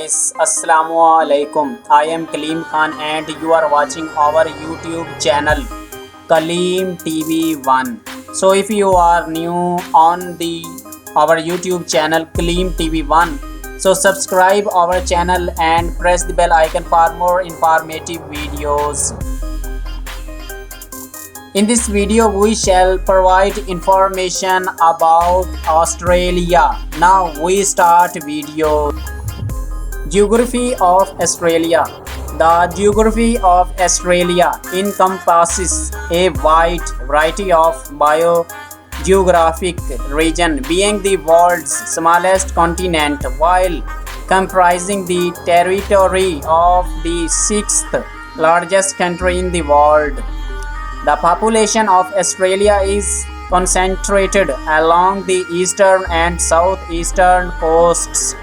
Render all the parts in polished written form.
guys, Assalam-o-alaikum. I am Kaleem Khan and you are watching our YouTube channel Kaleem TV1. So if you are new on our YouTube channel Kaleem TV1, so subscribe our channel and press the bell icon for more informative videos. In this video we shall provide information about Australia. Now we start video. Geography of Australia. The geography of Australia encompasses a wide variety of biogeographic region, being the world's smallest continent while comprising the territory of the sixth largest country in the world. The population of Australia is concentrated along the eastern and southeastern coasts.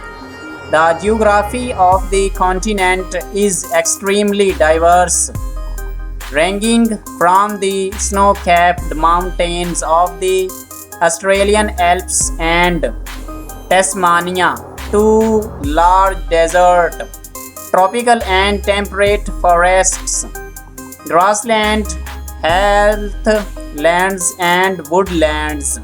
The geography of the continent is extremely diverse, ranging from the snow-capped mountains of the Australian Alps and Tasmania to large desert, tropical and temperate forests, grassland, heathlands and woodlands.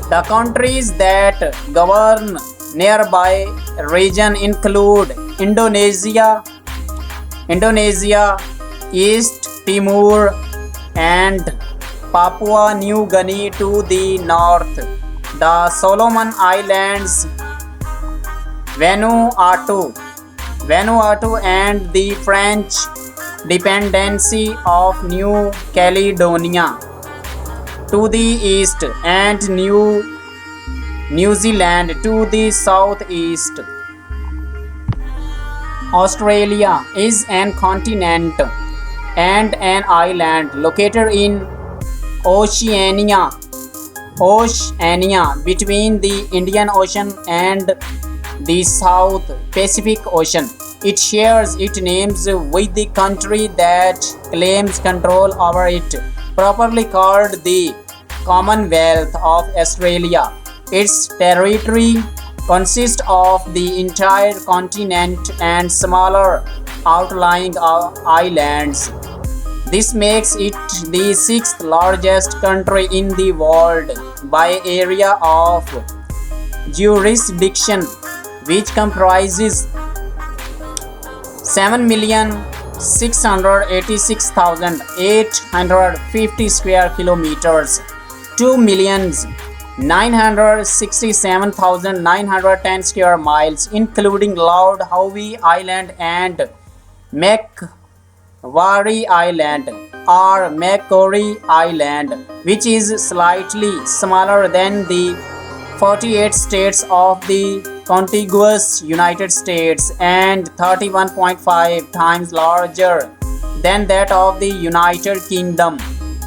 The countries that govern nearby region include Indonesia, East Timor and Papua New Guinea to the north, the Solomon Islands, Vanuatu and the French dependency of New Caledonia to the east and New Zealand to the southeast. Australia is an continent and an island located in Oceania between the Indian Ocean and the South Pacific Ocean. It shares its names with the country that claims control over it, properly called the Commonwealth of Australia. Its territory consists of the entire continent and smaller outlying islands. This makes it the sixth largest country in the world by area of jurisdiction, which comprises 7,686,850 square kilometers, 2,967,910 square miles, including Lord Howe Island and Macquarie Island or Macquarie Island, which is slightly smaller than the 48 states of the contiguous United States and 31.5 times larger than that of the United Kingdom.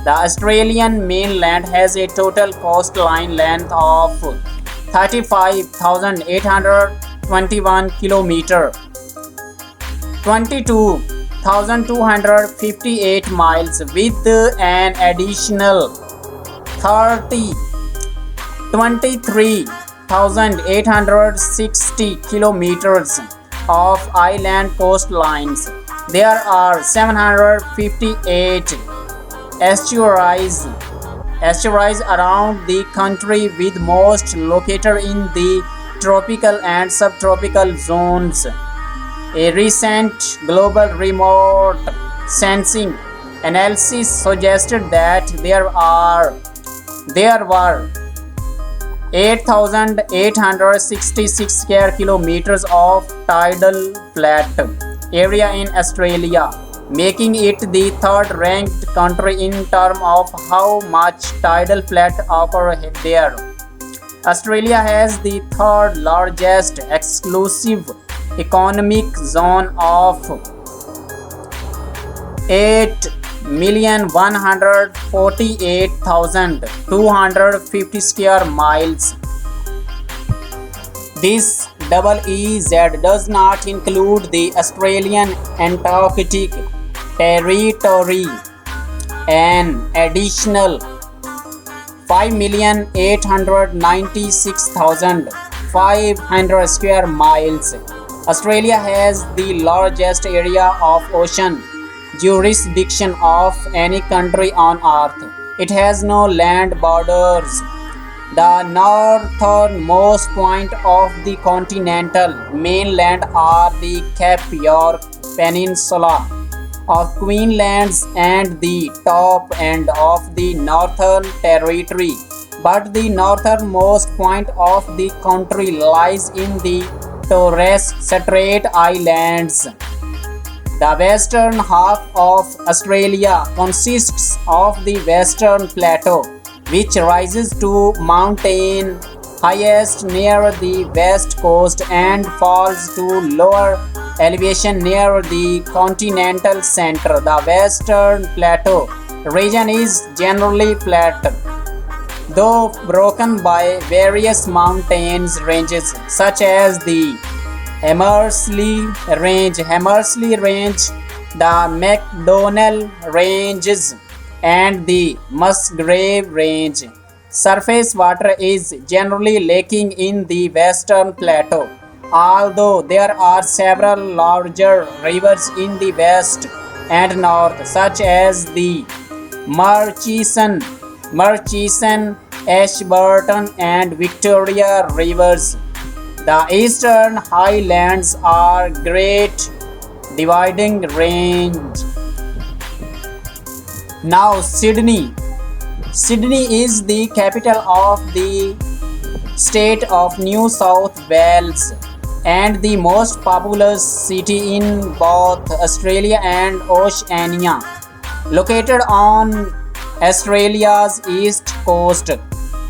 The Australian mainland has a total coastline length of 35,821 km, 22,258 miles, with an additional 23,860 kilometers of island coastlines. There are 758 estuaries around the country, with most located in the tropical and subtropical zones. A recent global remote sensing analysis suggested that there were 8,866 square kilometers of tidal flat area in Australia, making it the third-ranked country in terms of how much tidal flat occurs there. Australia has the third largest exclusive economic zone of 8,148,250 square miles. This EEZ does not include the Australian Antarctic Territory, an additional 5,896,000 500 square miles. Australia has the largest area of ocean jurisdiction of any country on earth. It has no land borders. The northernmost point of the continental mainland are the Cape York Peninsula of Queensland and the top end of the Northern Territory, but the northernmost point of the country lies in the Torres Strait Islands. The western half of Australia consists of the Western Plateau, which rises to mountain highest near the west coast and falls to lower elevation near the continental center. The Western Plateau region is generally flat, though broken by various mountain ranges such as the Hamersley Range, the McDonnell Ranges, and the Musgrave Range. Surface water is generally lacking in the Western Plateau, although there are several larger rivers in the west and north, such as the Murchison, Ashburton, and Victoria rivers. The Eastern Highlands are Great Dividing Range. Now Sydney. Sydney is the capital of the state of New South Wales and the most populous city in both Australia and Oceania. Located on Australia's east coast,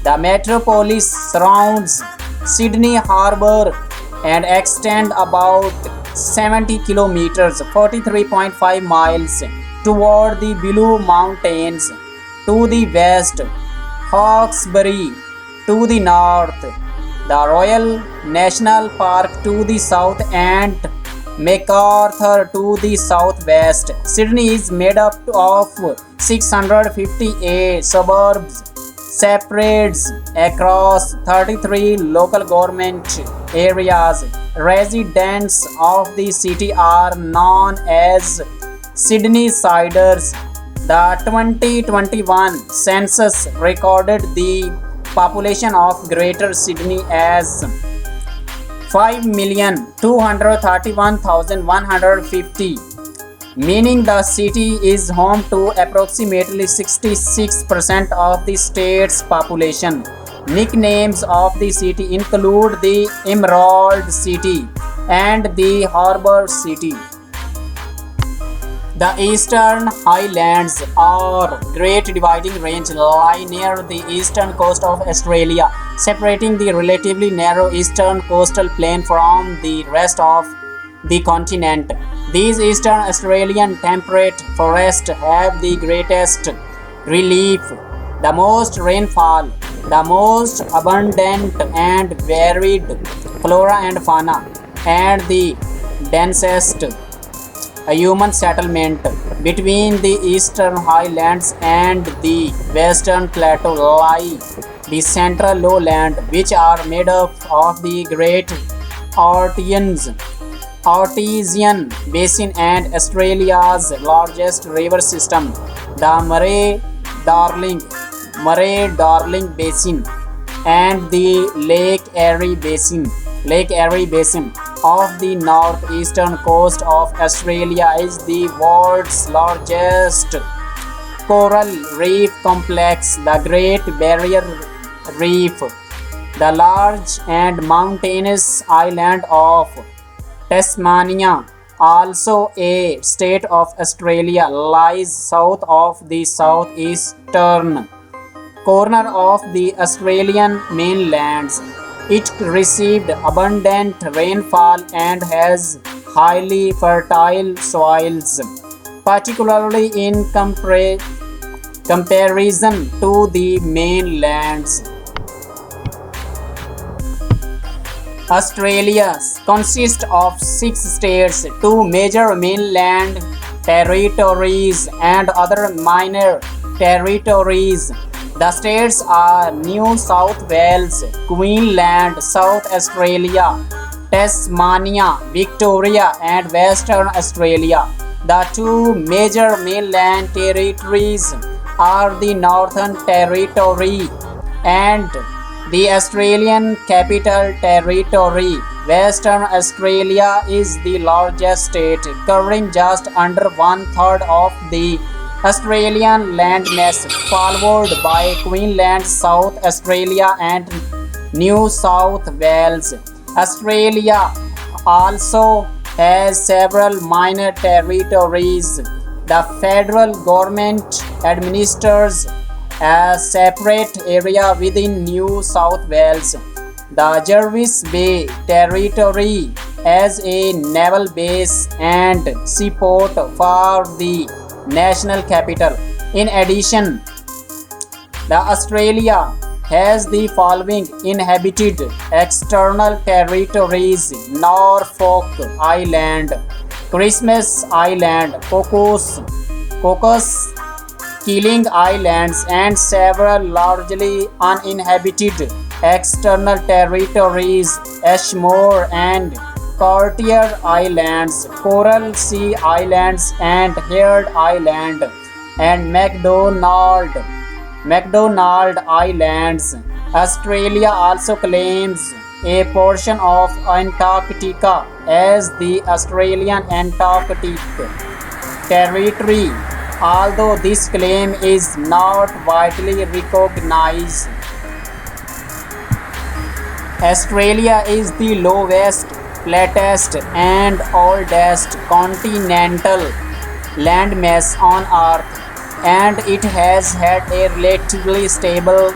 the metropolis surrounds Sydney Harbour and extends about 70 kilometers (43.5 miles) toward the Blue Mountains to the west, Hawkesbury to the north, the Royal National Park to the south, and MacArthur to the southwest. Sydney is made up of 658 suburbs separated across 33 local government areas. Residents of the city are known as Sydneysiders. The 2021 census recorded the population of Greater Sydney as 5,231,150, meaning the city is home to approximately 66% of the state's population. Nicknames of the city include the Emerald City and the Harbour City. The Eastern Highlands or Great Dividing Range lie near the eastern coast of Australia, separating the relatively narrow eastern coastal plain from the rest of the continent. These eastern Australian temperate forests have the greatest relief, the most rainfall, the most abundant and varied flora and fauna, and the densest human settlement. Between the eastern highlands and the western plateau lie the central lowland, which are made up of the Great Artesian Basin and Australia's largest river system, the Murray-Darling Basin, and the Lake Erie Basin of the northeastern coast of Australia is the world's largest coral reef complex, the Great Barrier Reef. The large and mountainous island of Tasmania, also a state of Australia, lies south of the southeastern corner of the Australian mainland. It received abundant rainfall and has highly fertile soils, particularly in comparison to the mainlands. Australia consists of 6 states, 2 major mainland territories, and other minor territories. The states are New South Wales, Queensland, South Australia, Tasmania, Victoria, and Western Australia. The two major mainland territories are the Northern Territory and the Australian Capital Territory. Western Australia is the largest state, covering just under one-third of the Australian landmass, followed by Queensland, South Australia, and New South Wales. Australia also has several minor territories. The federal government administers a separate area within New South Wales. The Jervis Bay Territory has a naval base and seaport for the national capital. In addition, the Australia has the following inhabited external territories: Norfolk Island, Christmas Island, Cocos Keeling Islands, and several largely uninhabited external territories: Ashmore and Cartier Islands, Coral Sea Islands, and Heard Island, and McDonald Islands. Australia also claims a portion of Antarctica as the Australian Antarctic Territory, although this claim is not widely recognized. Australia is the lowest, flattest, and oldest continental landmass on Earth, and it has had a relatively stable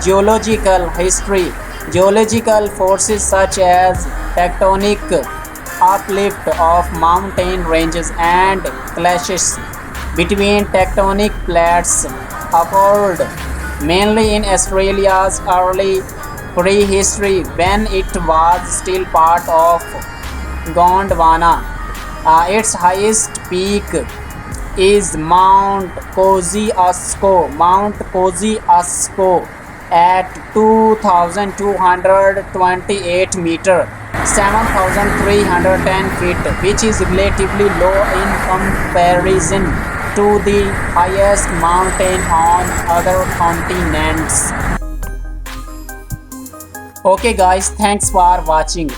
geological history. Geological forces such as tectonic uplift of mountain ranges and clashes between tectonic plates occurred mainly in Australia's early prehistory, when it was still part of Gondwana. Its highest peak is Mount Kosciuszko at 2,228 meters, 7,310 feet, which is relatively low in comparison to the highest mountain on other continents. Okay guys, thanks for watching.